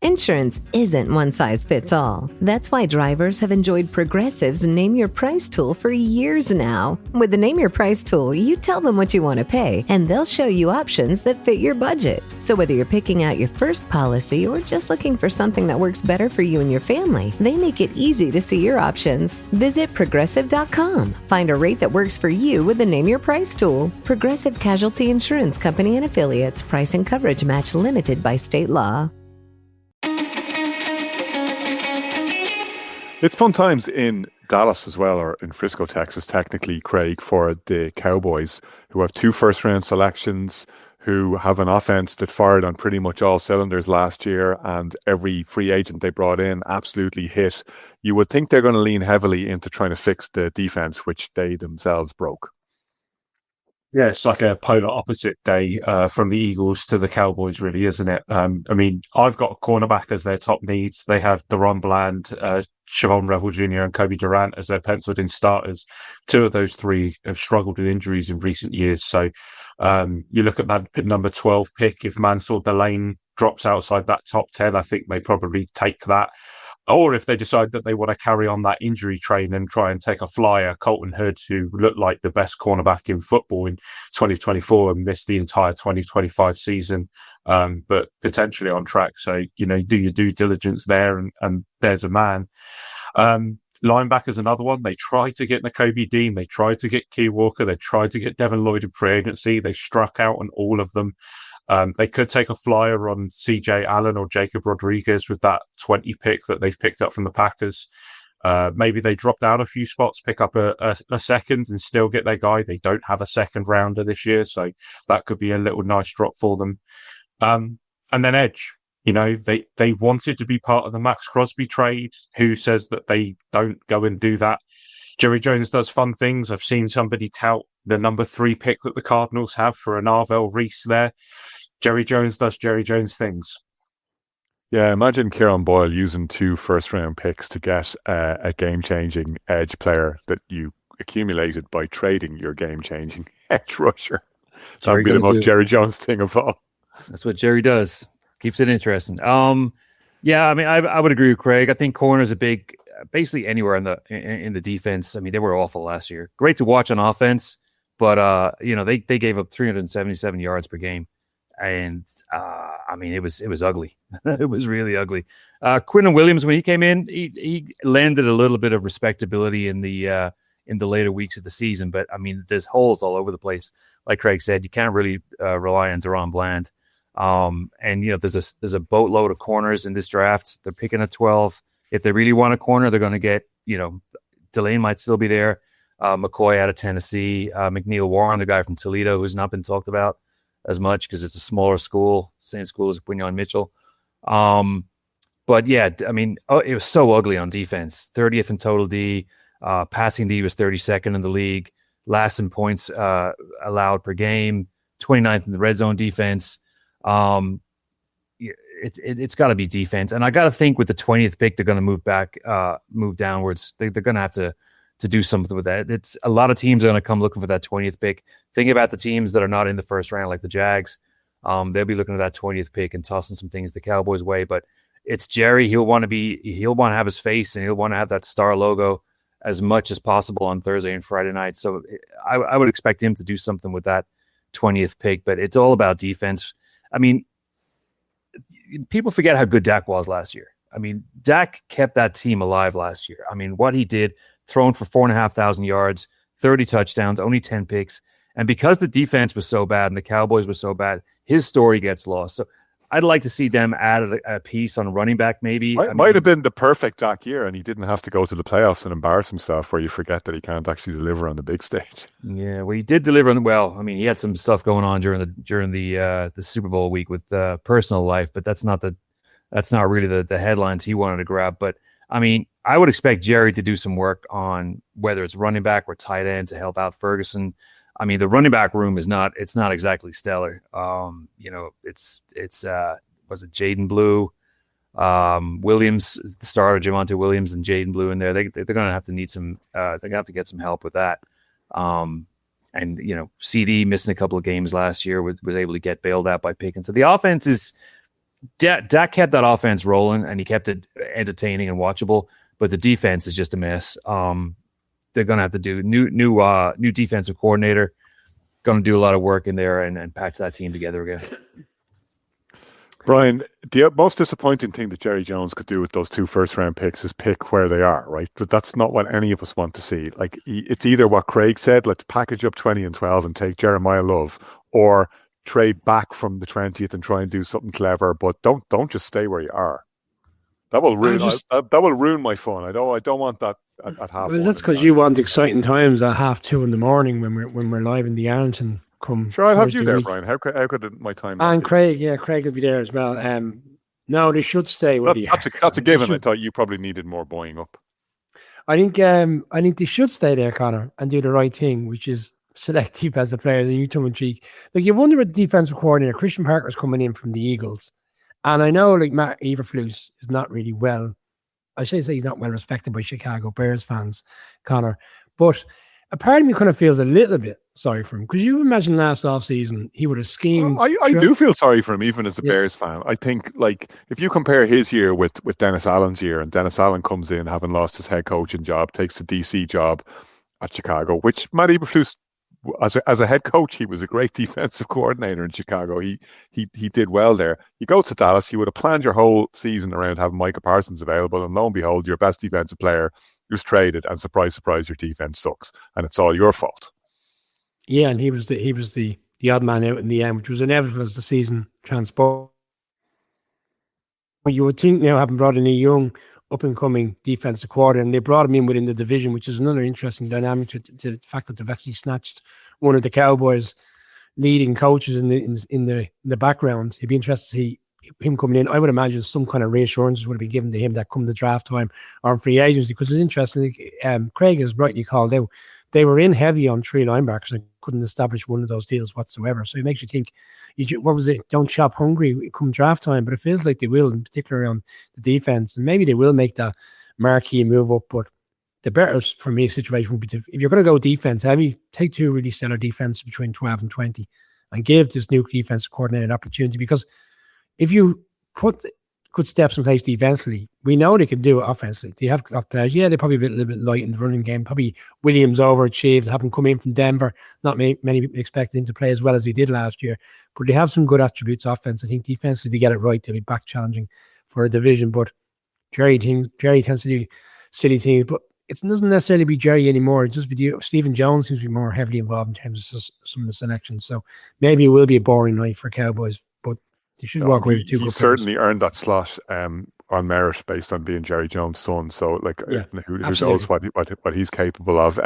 Insurance isn't one size fits all. That's why drivers have enjoyed Progressive's Name Your Price tool for years now. With the Name Your Price tool, you tell them what you want to pay, and they'll show you options that fit your budget. So whether you're picking out your first policy or just looking for something that works better for you and your family, they make it easy to see your options. Visit Progressive.com. Find a rate that works for you with the Name Your Price tool. Progressive Casualty Insurance Company and Affiliates. Price and coverage match limited by state law. It's fun times in Dallas as well, or in Frisco, Texas, technically, Craig, for the Cowboys, who have 2 first-round selections, who have an offense that fired on pretty much all cylinders last year, and every free agent they brought in absolutely hit. You would think they're going to lean heavily into trying to fix the defense, which they themselves broke. Yeah, it's like a polar opposite day from the Eagles to the Cowboys, really, isn't it? I mean, I've got a cornerback as their top needs. They have Deron Bland, Siobhan Revel Jr. and Kobe Durant as their penciled-in starters. 2 of those 3 have struggled with injuries in recent years. So you look at that number 12 pick. If Mansour Delane drops outside that top 10, I think they probably take that. Or if they decide that they want to carry on that injury train and try and take a flyer, Colton Hood, who looked like the best cornerback in football in 2024 and missed the entire 2025 season, but potentially on track. So, do your due diligence there, and there's a man. Linebacker's another one. They tried to get Nakobe Dean. They tried to get Key Walker. They tried to get Devin Lloyd in free agency. They struck out on all of them. They could take a flyer on CJ Allen or Jacob Rodriguez with that 20 pick that they've picked up from the Packers. Maybe they drop down a few spots, pick up a second and still get their guy. They don't have a second rounder this year, so that could be a little nice drop for them. And then edge. They wanted to be part of the Max Crosby trade. Who says that they don't go and do that? Jerry Jones does fun things. I've seen somebody tout the number 3 pick that the Cardinals have for an Arvell Reese there. Jerry Jones does Jerry Jones things. Yeah, imagine Kieran Boyle using 2 first-round picks to get a game-changing edge player that you accumulated by trading your game-changing edge rusher. That would be the most Jerry Jones thing of all. That's what Jerry does. Keeps it interesting. Yeah, I mean, I would agree with Craig. I think corner is a big, basically anywhere in the defense. I mean, they were awful last year. Great to watch on offense, but they gave up 377 yards per game. And I mean, it was ugly. It was really ugly. Quinnen Williams, when he came in, he landed a little bit of respectability in the later weeks of the season. But I mean, there's holes all over the place. Like Craig said, you can't really rely on Deron Bland. And there's a boatload of corners in this draft. They're picking at 12. If they really want a corner, they're going to get Delane might still be there. McCoy out of Tennessee, McNeil Warren, the guy from Toledo, who's not been talked about as much because it's a smaller school, same school as Quinyon Mitchell. But yeah, I mean, it was so ugly on defense. 30th in total D, passing D was 32nd in the league. Last in points allowed per game, 29th in the red zone defense. It's got to be defense, and I got to think with the 20th pick, they're going to move downwards. They're going to have to do something with that. It's a lot of teams are going to come looking for that 20th pick. Think about the teams that are not in the first round, like the Jags. They'll be looking at that 20th pick and tossing some things the Cowboys' way. But it's Jerry. He'll want to have his face, and he'll want to have that star logo as much as possible on Thursday and Friday night. So I would expect him to do something with that 20th pick. But it's all about defense. I mean, people forget how good Dak was last year. I mean, Dak kept that team alive last year. I mean, what he did, thrown for 4,500 yards, 30 touchdowns, only 10 picks. And because the defense was so bad and the Cowboys were so bad, his story gets lost. So I'd like to see them add a piece on running back maybe. Might have been the perfect Dak year, and he didn't have to go to the playoffs and embarrass himself where you forget that he can't actually deliver on the big stage. Yeah, well, he did deliver on well. I mean, he had some stuff going on during the Super Bowl week with personal life, but that's not really the headlines he wanted to grab. But I mean, I would expect Jerry to do some work on whether it's running back or tight end to help out Ferguson. I mean, the running back room it's not exactly stellar. Was it Jaden Blue, Williams, the starter, Javonte Williams and Jaden Blue in there. They're going to have to need some. They're going to have to get some help with that. CD missing a couple of games last year was able to get bailed out by Pickens. So the offense is Dak kept that offense rolling, and he kept it entertaining and watchable. But the defense is just a mess. They're going to have to do new defensive coordinator. Going to do a lot of work in there and patch that team together again. Brian, the most disappointing thing that Jerry Jones could do with those 2 first-round picks is pick where they are, right? But that's not what any of us want to see. Like, it's either what Craig said, let's package up 20 and 12 and take Jeremiah Love, or trade back from the 20th and try and do something clever. But don't just stay where you are. That will ruin. That will ruin my fun. I don't want that at half. Well, that's because you want exciting times at 2:30 in the morning when we're live in the Arlington. Sure, I'll have you there, Brian. How could my time? And Craig, Craig will be there as well. No, they should stay with you. That's a given. I thought you probably needed more buoying up. I think they should stay there, Conor, and do the right thing, which is select defensive players. And you tongue in cheek, like you wonder what the defensive coordinator Christian Parker's coming in from the Eagles, and I know like Matt Eberflus is not really well. I should say he's not well respected by Chicago Bears fans, Conor, but a part of me kind of feels a little bit sorry for him, because you imagine last offseason he would have schemed. I do feel sorry for him, even as a Bears fan. I think, like, if you compare his year with Dennis Allen's year, and Dennis Allen comes in having lost his head coaching job, takes the DC job at Chicago, which Matt Eberflus, as a head coach, he was a great defensive coordinator in Chicago. He did well there. You go to Dallas, you would have planned your whole season around having Micah Parsons available, and lo and behold, your best defensive player was traded, and surprise, surprise, your defense sucks, and it's all your fault. Yeah, and he was the odd man out in the end, which was inevitable as the season transpired. You would think now, having brought in a young, up-and-coming defensive coordinator, and they brought him in within the division, which is another interesting dynamic to the fact that they've actually snatched one of the Cowboys' leading coaches in the background. It'd be interesting to see him coming in. I would imagine some kind of reassurances would have been given to him that come the draft time or in free agency, because it's interesting. Craig has rightly called out, they were in heavy on 3 linebackers and couldn't establish one of those deals whatsoever. So it makes you think, what was it? Don't shop hungry come draft time, but it feels like they will, in particular on the defense, and maybe they will make that marquee move up. But the better for me situation would be if you're going to go defense heavy, take 2 really stellar defenses between 12 and 20 and give this new defensive coordinator an opportunity, because if you put good steps in place defensively, we know they can do it offensively. They have got players. Yeah, they're probably a little bit light in the running game. Probably Williams overachieved, having come in from Denver. Not many people expected him to play as well as he did last year, but they have some good attributes offense. I think defensively, they get it right, they'll be back challenging for a division. But Jerry tends to do silly things, but it doesn't necessarily be Jerry anymore. It's just Stephen Jones seems to be more heavily involved in terms of some of the selections. So maybe it will be a boring night for Cowboys, but they should walk away with 2 good players. He certainly earned that slot on merit based on being Jerry Jones' son. So, who knows what he's capable of.